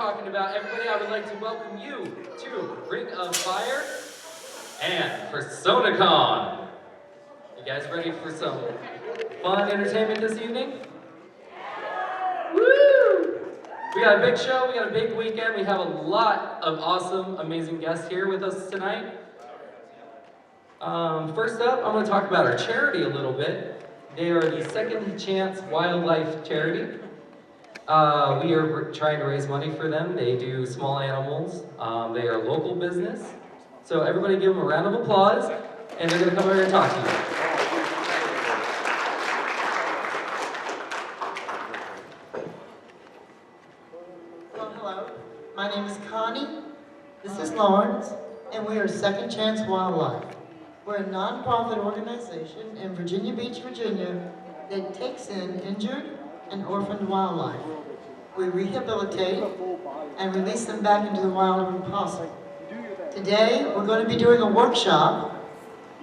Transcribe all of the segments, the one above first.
talking about. Everybody, I would like to welcome you to Ring of Fire and PersonaCon. You guys ready for some fun entertainment this evening? Woo! We got a big show, we got a big weekend, we have a lot of awesome, amazing guests here with us tonight. First up, I'm going to talk about our charity a little bit. They are the Second Chance Wildlife Charity. We are trying to raise money for them. They do small animals. They are a local business. So everybody give them a round of applause, and they're going to come over and talk to you. Well, hello. My name is Connie. This is Lawrence, and we are Second Chance Wildlife. We're a nonprofit organization in Virginia Beach, Virginia, that takes in injured and orphaned wildlife. We rehabilitate and release them back into the wild when possible. Today, we're going to be doing a workshop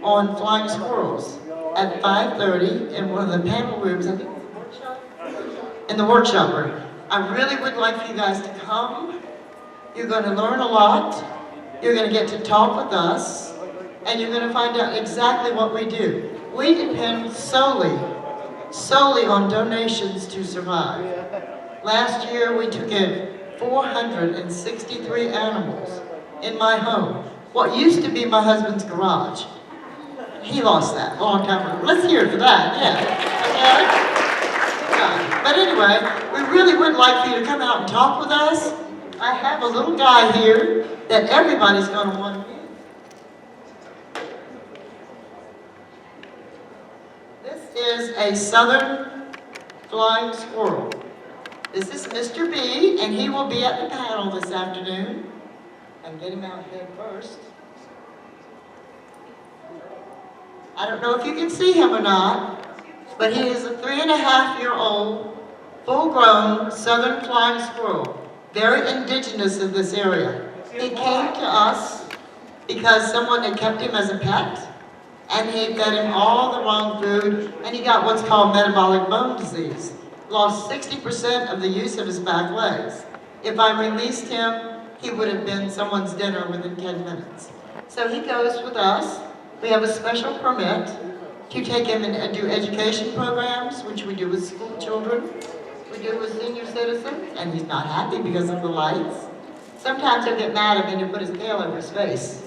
on flying squirrels at 5:30 in one of the panel rooms. I think it's the workshop? In the workshop room. I really would like for you guys to come. You're going to learn a lot. You're going to get to talk with us. And you're going to find out exactly what we do. We depend solely on donations to survive. Last year, we took in 463 animals in my home. What used to be my husband's garage. He lost that a long time ago. Let's hear it for that, yeah. Okay? Yeah. But anyway, we really would like for you to come out and talk with us. I have a little guy here that everybody's going to want to meet. This is a southern flying squirrel. This is Mr. B, and he will be at the panel this afternoon. And get him out here first. I don't know if you can see him or not, but he is a 3.5-year-old, full-grown southern flying squirrel, very indigenous in this area. He came to us because someone had kept him as a pet, and he fed him all the wrong food, and he got what's called metabolic bone disease. Lost 60% of the use of his back legs. If I released him, he would have been someone's dinner within 10 minutes. So he goes with us. We have a special permit to take him and do education programs, which we do with school children. We do with senior citizens, and he's not happy because of the lights. Sometimes he'll get mad at me and he'll put his tail over his face.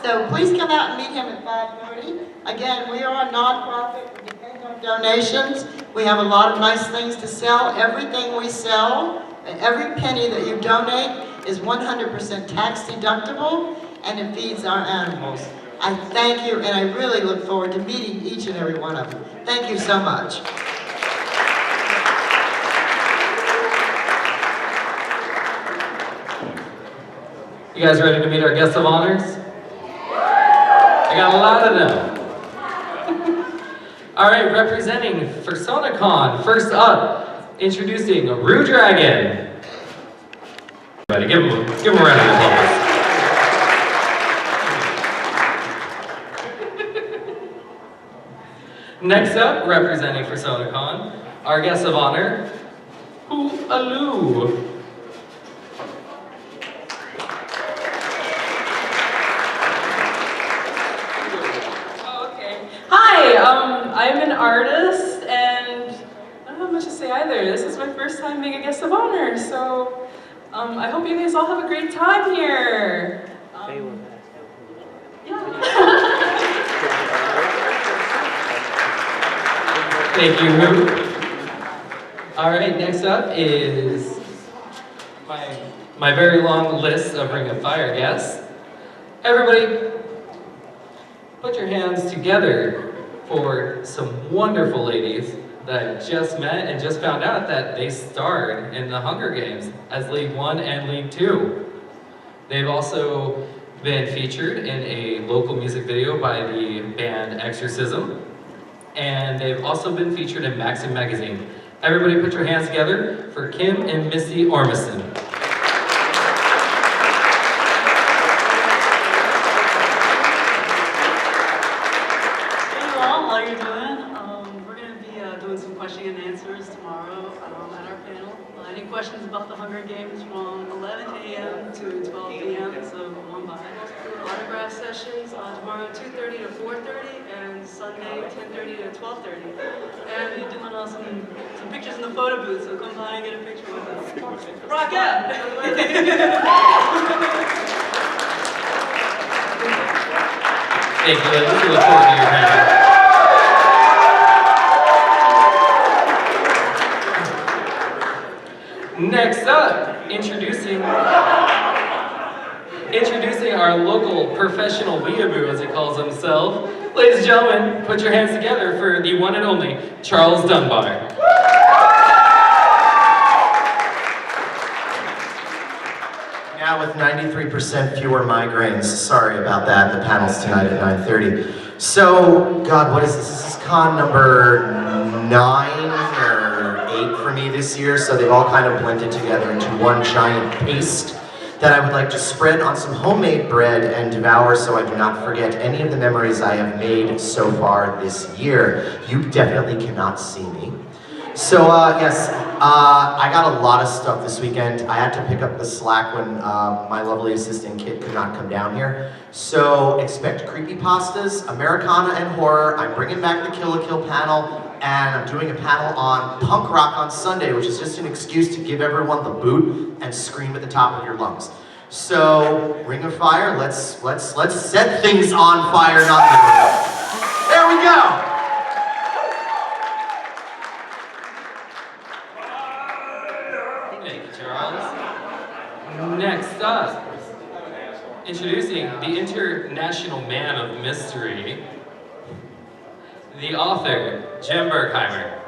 So please come out and meet him at 5:30. Again, we are a nonprofit. We depend on donations. We have a lot of nice things to sell. Everything we sell, and every penny that you donate is 100% tax deductible, and it feeds our animals. I thank you, and I really look forward to meeting each and every one of you. Thank you so much. You guys ready to meet our guests of honors? I got a lot of them. All right, representing PersonaCon, first up, introducing Rue Dragon. Everybody, give him a round of applause. Next up, representing PersonaCon, our guest of honor, Hoo-Aloo. I'm an artist, and I don't have much to say either. This is my first time being a guest of honor, so I hope you guys all have a great time here. Yeah. Thank you, Rue. All right, next up is my very long list of Ring of Fire guests. Everybody, put your hands together for some wonderful ladies that I just met and just found out that they starred in the Hunger Games as League 1 and League 2. They've also been featured in a local music video by the band Exorcism, and they've also been featured in Maxim magazine. Everybody put your hands together for Kim and Misty Ormison. We're going to be doing some question and answers tomorrow at our panel, lighting any questions about the Hunger Games from 11 a.m. to 12 p.m. So come on by. Autograph sessions tomorrow 2:30 to 4:30 and Sunday 10:30 to 12:30. And you're doing some pictures in the photo booth, so come by and get a picture with us. Rock out! Thank you, ladies. We look forward to your panel. Next up, introducing our local professional weeaboo, as he calls himself. Ladies and gentlemen, put your hands together for the one and only Charles Dunbar. Now with 93% fewer migraines. Sorry about that. The panel's tonight at 9:30. So, God, what is this? This is con number 9 or 8 for me this year. So they've all kind of blended together into one giant paste that I would like to spread on some homemade bread and devour so I do not forget any of the memories I have made so far this year. You definitely cannot see me. So yes, I got a lot of stuff this weekend. I had to pick up the slack when my lovely assistant Kit could not come down here. So expect creepypastas, Americana, and horror. I'm bringing back the Kill la Kill panel, and I'm doing a panel on punk rock on Sunday, which is just an excuse to give everyone the boot and scream at the top of your lungs. So, Ring of Fire, let's set things on fire, not literally. There we go. Thank you, Charles. Next up, introducing the international man of mystery, the author, Jim Berkheimer.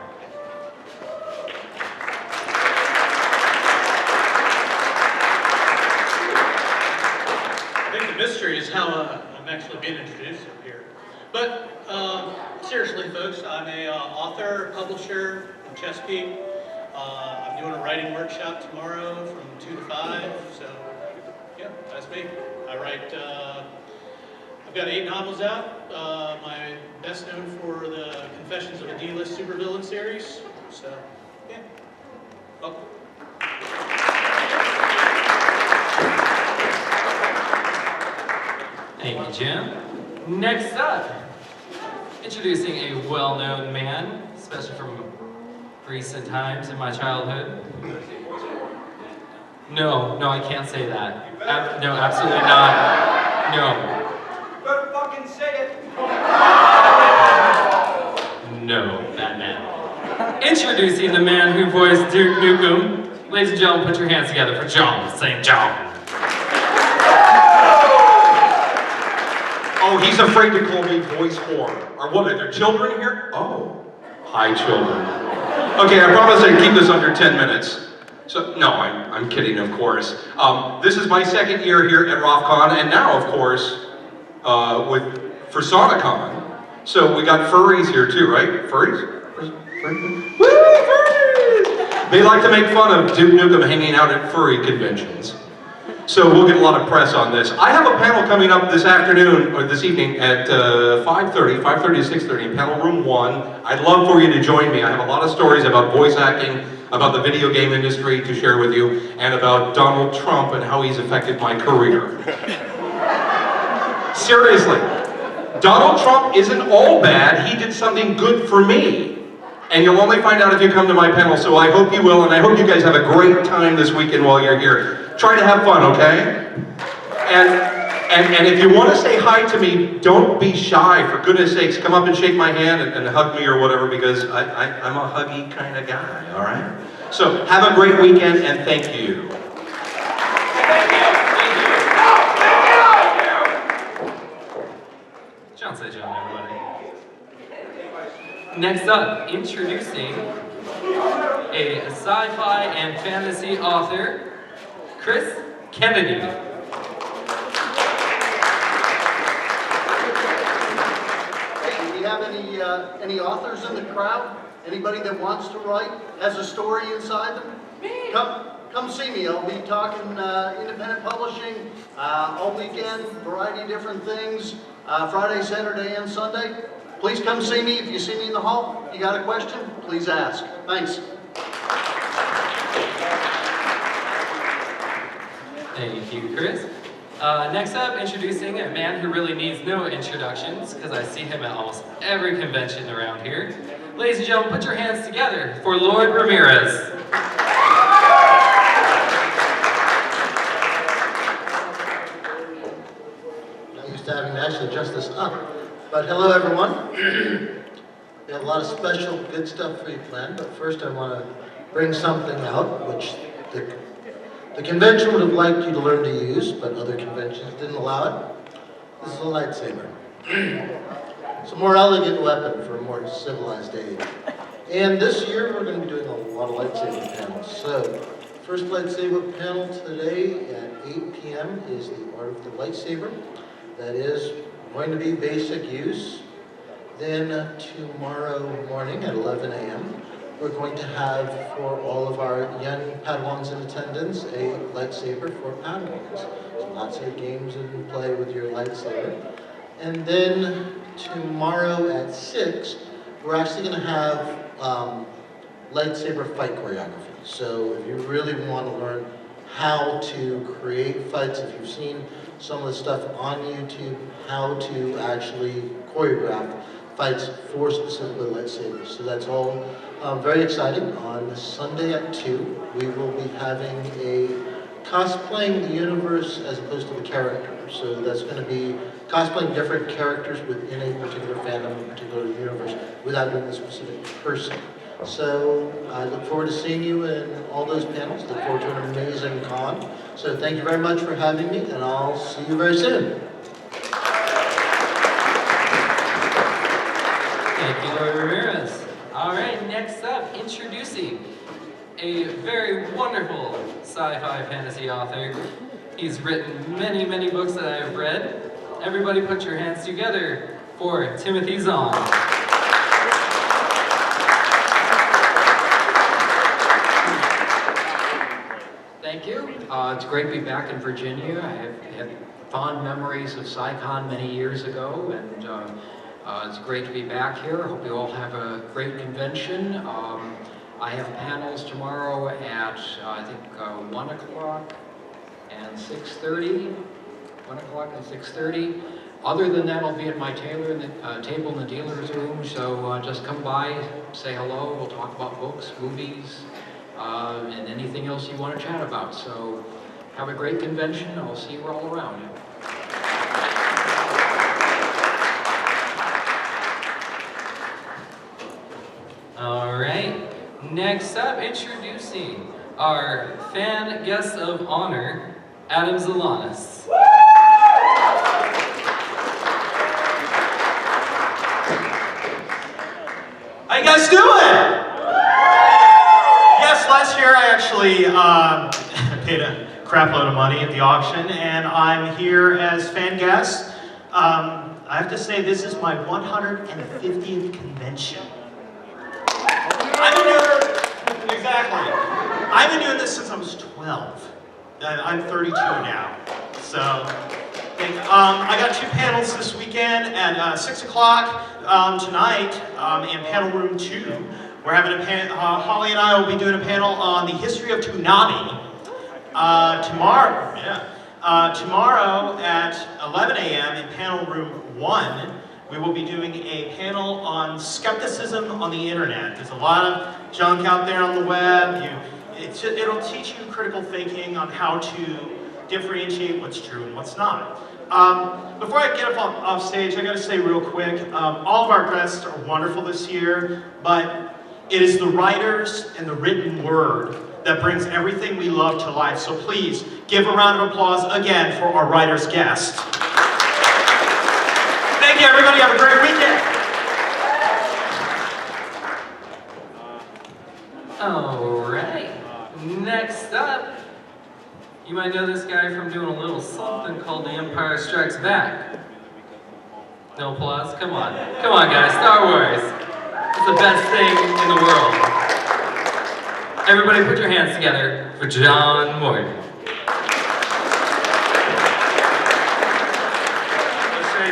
I think the mystery is how I'm actually being introduced up here. But seriously, folks, I'm a author, publisher in Chesapeake. I'm doing a writing workshop tomorrow from 2 to 5. So, yeah, that's me. I write. I've got 8 novels out. My best known for the Confessions of a D-List Supervillain series. So, yeah. Welcome. Thank you, Jim. Next up, introducing a well-known man, especially from recent times in my childhood. No, I can't say that. No, absolutely not. No. You better fucking say it. No, Batman. Introducing the man who voiced Duke Nukem. Ladies and gentlemen, put your hands together for John St. John. Oh, he's afraid to call me voice horror. Or what, are there children here? Oh. Hi, children. Okay, I promise I'd keep this under 10 minutes. So, no, I'm kidding, of course. This is my second year here at ROFCON, and now, of course, for SoniCon. So we got furries here too, right? Furries? Woo, furries! They like to make fun of Duke Nukem hanging out at furry conventions. So we'll get a lot of press on this. I have a panel coming up this afternoon, or this evening at 5:30 to 6:30 in panel room 1. I'd love for you to join me. I have a lot of stories about voice acting, about the video game industry to share with you, and about Donald Trump and how he's affected my career. Seriously, Donald Trump isn't all bad. He did something good for me. And you'll only find out if you come to my panel, so I hope you will, and I hope you guys have a great time this weekend while you're here. Try to have fun, okay? And if you want to say hi to me, don't be shy. For goodness sakes, come up and shake my hand and hug me or whatever, because I'm a huggy kind of guy, all right? So have a great weekend, and thank you. John St. John, everybody. Next up, introducing a sci-fi and fantasy author, Chris Kennedy. Hey, do we have any authors in the crowd? Anybody that wants to write, has a story inside them? Me. Come see me. I'll be talking independent publishing all weekend, variety of different things, Friday, Saturday, and Sunday. Please come see me. If you see me in the hall, you got a question, please ask. Thanks. Thank you, Chris. Next up, introducing a man who really needs no introductions, because I see him at almost every convention around here. Ladies and gentlemen, put your hands together for Lord Ramirez. Not used to having to actually adjust this up. But hello, everyone. We have a lot of special good stuff for you planned, but first I want to bring something out which the convention would have liked you to learn to use, but other conventions didn't allow it. This is a lightsaber. It's a more elegant weapon for a more civilized age. And this year we're going to be doing a lot of lightsaber panels. So, first lightsaber panel today at 8 p.m. is the Art of the Lightsaber. That is going to be basic use. Then tomorrow morning at 11 a.m. we're going to have, for all of our young Padawans in attendance, a lightsaber for Padawans. So lots of games and play with your lightsaber. And then tomorrow at 6, we're actually going to have lightsaber fight choreography. So if you really want to learn how to create fights, if you've seen some of the stuff on YouTube, how to actually choreograph fights for specifically lightsabers. So that's all very exciting. On Sunday at 2, we will be having a cosplaying the universe as opposed to the character. So that's going to be cosplaying different characters within a particular fandom, a particular universe, without being a specific person. So I look forward to seeing you in all those panels. Look forward to an amazing con. So thank you very much for having me, and I'll see you very soon. Thank you, Lord Ramirez. All right, next up, introducing a very wonderful sci-fi fantasy author. He's written many, many books that I have read. Everybody put your hands together for Timothy Zahn. Thank you. It's great to be back in Virginia. I have had fond memories of SciCon many years ago, and it's great to be back here. I hope you all have a great convention. I have panels tomorrow at, I think, 1 o'clock and 6:30. 1 o'clock and 6:30. Other than that, I'll be at my table in the dealer's room, so just come by, say hello. We'll talk about books, movies, and anything else you want to chat about. So have a great convention. I'll see you all around. All right, next up, introducing our fan guest of honor, Adam Zalanis. How you guys doing? Yes, last year I actually paid a crap load of money at the auction, and I'm here as fan guest. I have to say this is my 150th convention. I've been doing this since I was 12. I'm 32 now. So, I got 2 panels this weekend at 6 o'clock tonight in panel room 2. We're having a panel, Holly and I will be doing a panel on the history of Toonami. Tomorrow at 11 a.m. in panel room 1, we will be doing a panel on skepticism on the internet. There's a lot of junk out there on the web. It'll teach you critical thinking on how to differentiate what's true and what's not. Before I get up off stage, I gotta say real quick, all of our guests are wonderful this year, but it is the writers and the written word that brings everything we love to life. So please, give a round of applause again for our writer's guest. Thank you, everybody. Have a great weekend. All right, next up, you might know this guy from doing a little something called The Empire Strikes Back. No applause? Come on. Come on, guys. Star Wars. It's the best thing in the world. Everybody put your hands together for John Morton.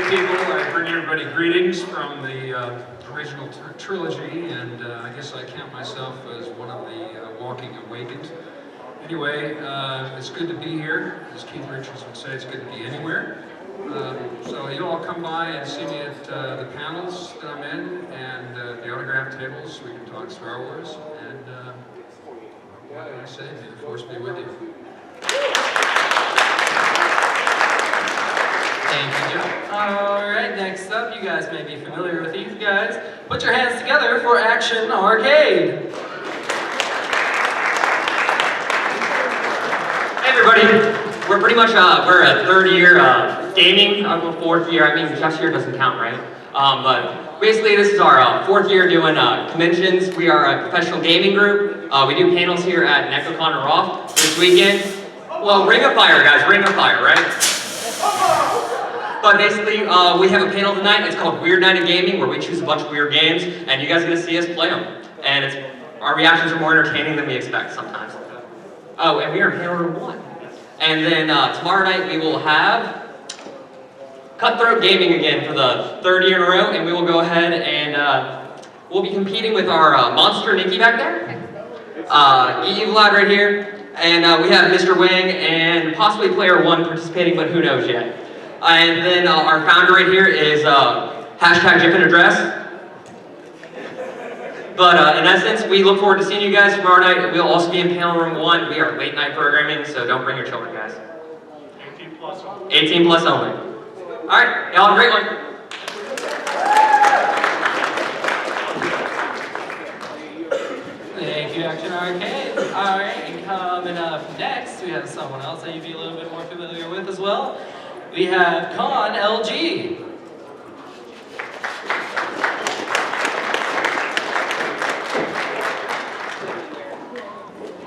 People, I bring everybody greetings from the original trilogy, and I guess I count myself as one of the walking awakened. Anyway, it's good to be here. As Keith Richards would say, it's good to be anywhere. So you all come by and see me at the panels that I'm in and the autograph tables. We can talk Star Wars. And what can I say? May the Force be with you. Thank you, Joe. All right, next up, you guys may be familiar with these guys. Put your hands together for Action Arcade. Hey everybody, we're pretty much, we're a third year gaming, I'll go fourth year, I mean Jeff's year doesn't count, right? But basically this is our fourth year doing conventions. We are a professional gaming group. We do panels here at NecoCon and ROF this weekend. Well, Ring of Fire guys, Ring of Fire, right? But basically, we have a panel tonight, it's called Weird Night of Gaming, where we choose a bunch of weird games, and you guys are gonna see us play them. And our reactions are more entertaining than we expect sometimes. Oh, and we are in panel room 1. And then tomorrow night we will have Cutthroat Gaming again for the third year in a row, and we will go ahead and we'll be competing with our Monster Nikki back there, Evil Lad right here, and we have Mr. Wing and possibly Player 1 participating, but who knows yet. And then our founder right here is hashtag Jip and Address. But in essence, we look forward to seeing you guys tomorrow night. We'll also be in panel room 1. We are late night programming, so don't bring your children, guys. 18 plus. 18 plus only. All right, y'all have a great one. Thank you, Action Arcade. All right, and coming up next, we have someone else that you'd be a little bit more familiar with as well. We have Con LG.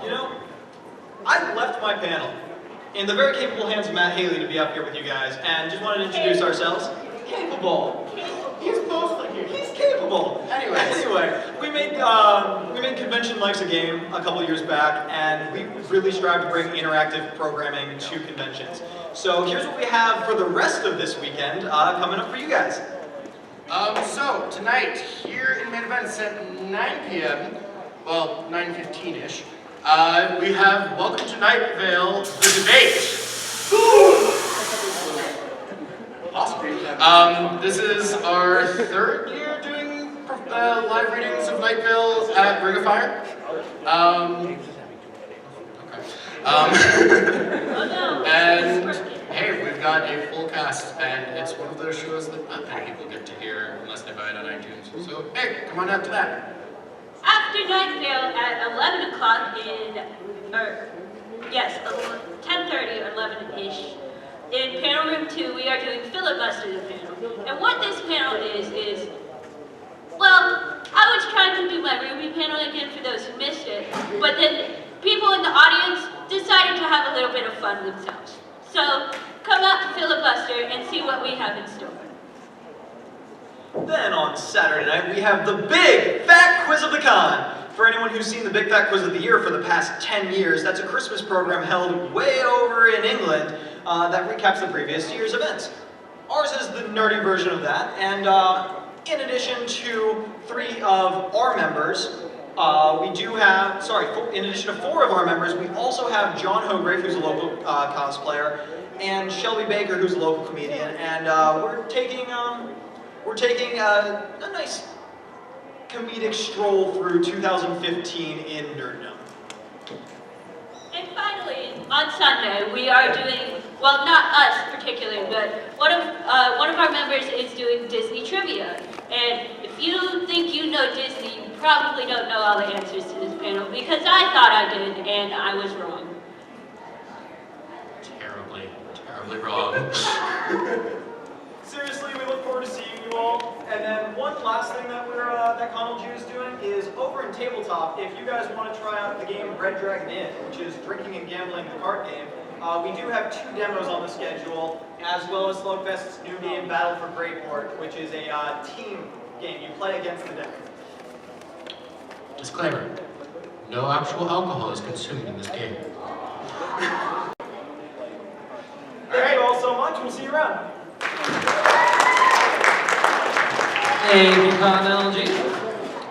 You know, I left my panel in the very capable hands of Matt Haley to be up here with you guys, and just wanted to introduce ourselves. Capable. He's mostly here. He's capable. Anyway, we made Convention Life's a Game a couple years back, and we really strive to bring interactive programming to conventions. So here's what we have for the rest of this weekend coming up for you guys. So tonight here in main events at 9 p.m. Well, 9:15ish. We have Welcome to Night Vale, the debate. Awesome. This is our third year doing live readings of Night Vale at Ring of Fire. And hey, we've got a full cast, and it's one of those shows that not many people get to hear unless they buy it on iTunes. So hey, come on out to that. After Night Vale at 11 o'clock 10:30 or 11-ish, in panel room 2, we are doing Filibuster the panel. And what this panel is, well, I was trying to do my Ruby panel again for those who missed it, but then people in the audience decided to have a little bit of fun themselves. So come out to Filibuster and see what we have in store. Then on Saturday night, we have the Big Fat Quiz of the Con. For anyone who's seen the Big Fat Quiz of the Year for the past 10 years, that's a Christmas program held way over in England that recaps the previous year's events. Ours is the nerdy version of that, and in addition to 3 of our members, in addition to 4 of our members, we also have John Hograve, who's a local cosplayer, and Shelby Baker, who's a local comedian, and we're taking a nice comedic stroll through 2015 in Nerddom. And finally, on Sunday, we are doing, well, not us particularly, but one of our members is doing Disney trivia. And if you think you know Disney, you probably don't know all the answers to this panel, because I thought I did, and I was wrong. Terribly wrong. Seriously, we look forward to seeing you all. And then one last thing that that Connell G is doing is over in Tabletop. If you guys want to try out the game Red Dragon Inn, which is drinking and gambling the card game, we do have 2 demos on the schedule, as well as Slugfest's new game Battle for Greyport, which is a team game. You play against the deck. Disclaimer: no actual alcohol is consumed in this game. Thank you all so much. We'll see you around. Thank you, Con LG.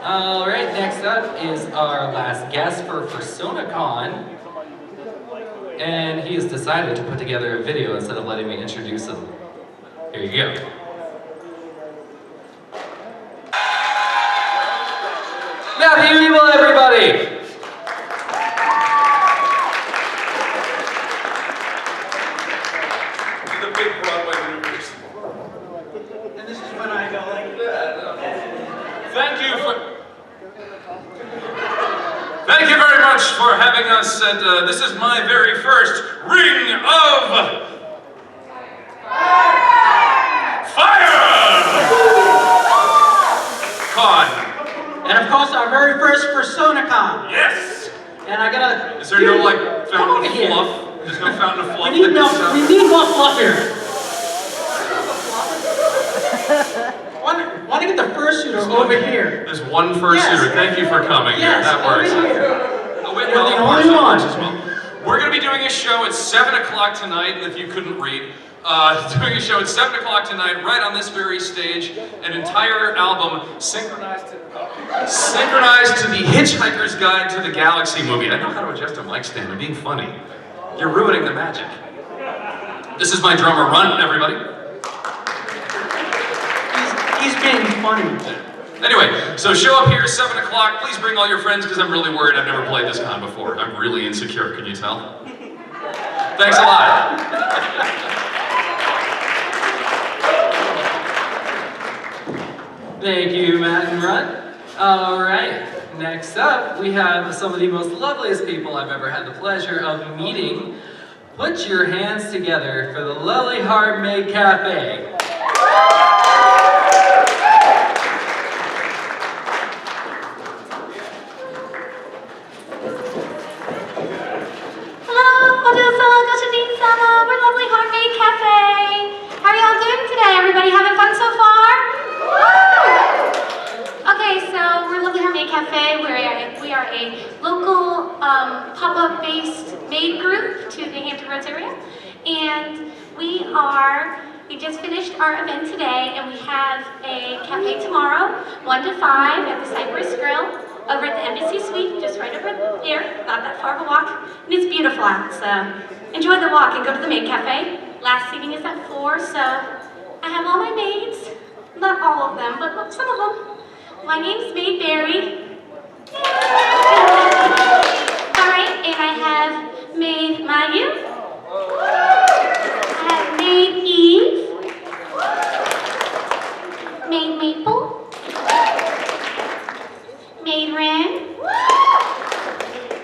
All right, next up is our last guest for PersonaCon. and he has decided to put together a video instead of letting me introduce him. Here you go. Matthew Evil, everybody! The big Broadway universe. And this is when I go like Thank you very much for having us at, this is my very first Ring of Fire! Con. And of course, our very first PersonaCon. Yes! And I gotta. Is there no, like, Come fountain over of here. fluff? There's no fountain of fluff? We need more fluff here. Want to get the fursuiter over here. There's one fursuiter. Thank you for coming here. Yes, That works. over here. Oh, wait, You're well, the of course, only that one. works as well. We're going to be doing a show at 7 o'clock tonight, if you couldn't read. Doing a show at 7 o'clock tonight, right on this very stage. An entire album synchronized to the Hitchhiker's Guide to the Galaxy movie. I know how to adjust a mic stand. I'm being funny. You're ruining the magic. This is my drummer, Run, everybody. He's being funny. Anyway, so show up here at 7 o'clock. Please bring all your friends because I'm really worried. I've never played this con before. I'm really insecure, can you tell? Thanks a lot. Thank you, Matt and Run. All right, next up, we have some of the most loveliest people I've ever had the pleasure of meeting. Put your hands together for the Lovely Heart Made Cafe. We're Lovely Heart Made Cafe. How are y'all doing today? Everybody having fun so far? Okay, so we're Lovely Heart Made Cafe. We are a local pop-up based maid group to the Hampton Roads area. And we just finished our event today, and we have a cafe tomorrow, 1 to 5 at the Cypress Grill over at the Embassy Suite, just right over there, not that far of a walk. And it's beautiful out, so enjoy the walk and go to the maid cafe. Last seating is at 4, so I have all my maids. Not all of them, but some of them. My name's Maid Berry. All right, and I have Maid Mayu. I have Maid Eve. Maid Maple. Maid Ren.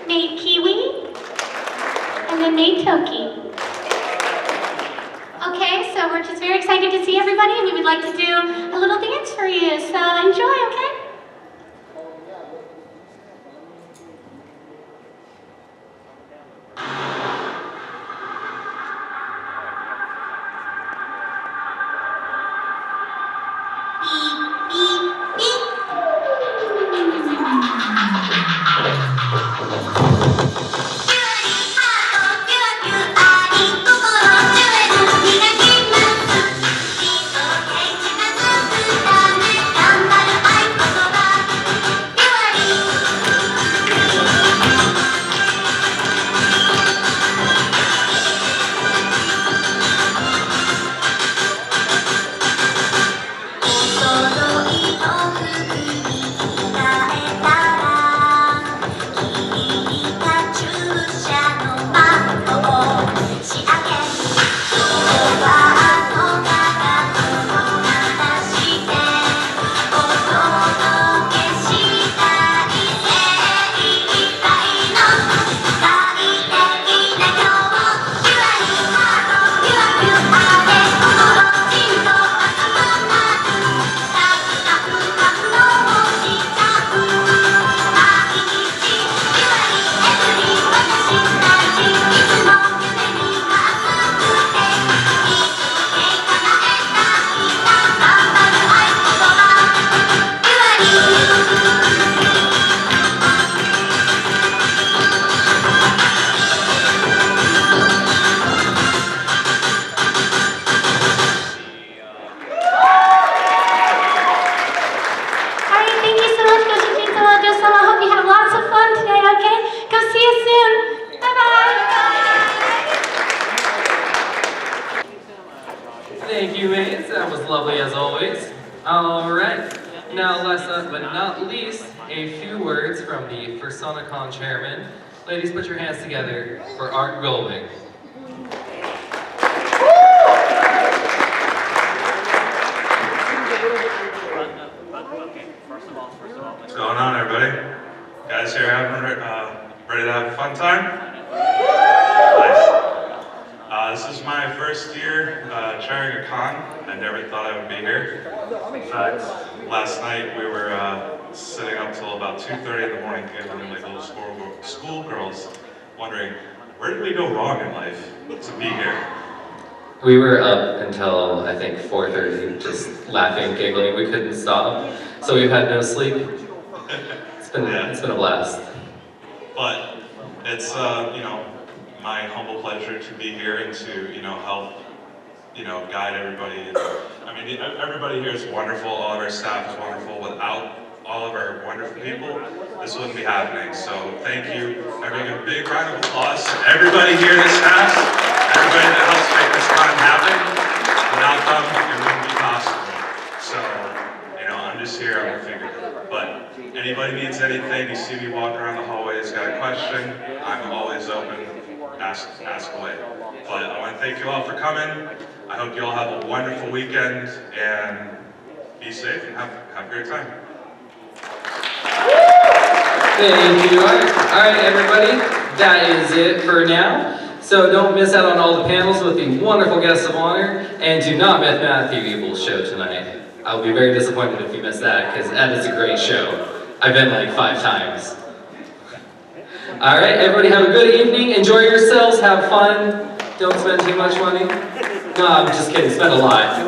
Maid Kiwi. And then Maid Toki. Okay, so we're just very excited to see everybody, and we would like to do a little dance for you, so enjoy, okay? I Thank you, mates. That was lovely as always. All right. Now, last but not least, a few words from the ROFCON chairman. Ladies, put your hands together for Art Golding. What's going on, everybody? Guys here ready to have a fun time? Nice. This is my first year chairing a con. I never thought I would be here. In fact, last night we were sitting up till about 2:30 in the morning giggling like little schoolgirls, wondering, where did we go wrong in life to be here? We were up until, I think, 4:30, just laughing, giggling. We couldn't stop. So we've had no sleep. It's been a blast. But it's, my humble pleasure to be here and to, help, guide everybody. I mean, everybody here is wonderful. All of our staff is wonderful. Without all of our wonderful people, this wouldn't be happening. So thank you. Everybody, a big round of applause to everybody here, the staff, everybody that helps make this time happen. Without them, it wouldn't be possible. So, I'm just here, I'm a figure. But anybody needs anything, you see me walking around the hallways, got a question, I'm always open, ask away. But I want to thank you all for coming. I hope you all have a wonderful weekend and be safe and have a great time. Thank you. All right, everybody, that is it for now. So don't miss out on all the panels with the wonderful guests of honor, and do not miss Matthew Evil's show tonight. I'll be very disappointed if you miss that, because that is a great show. I've been like 5 times. All right, everybody have a good evening. Enjoy yourselves, have fun. Don't spend too much money. No, I'm just kidding, spend a lot.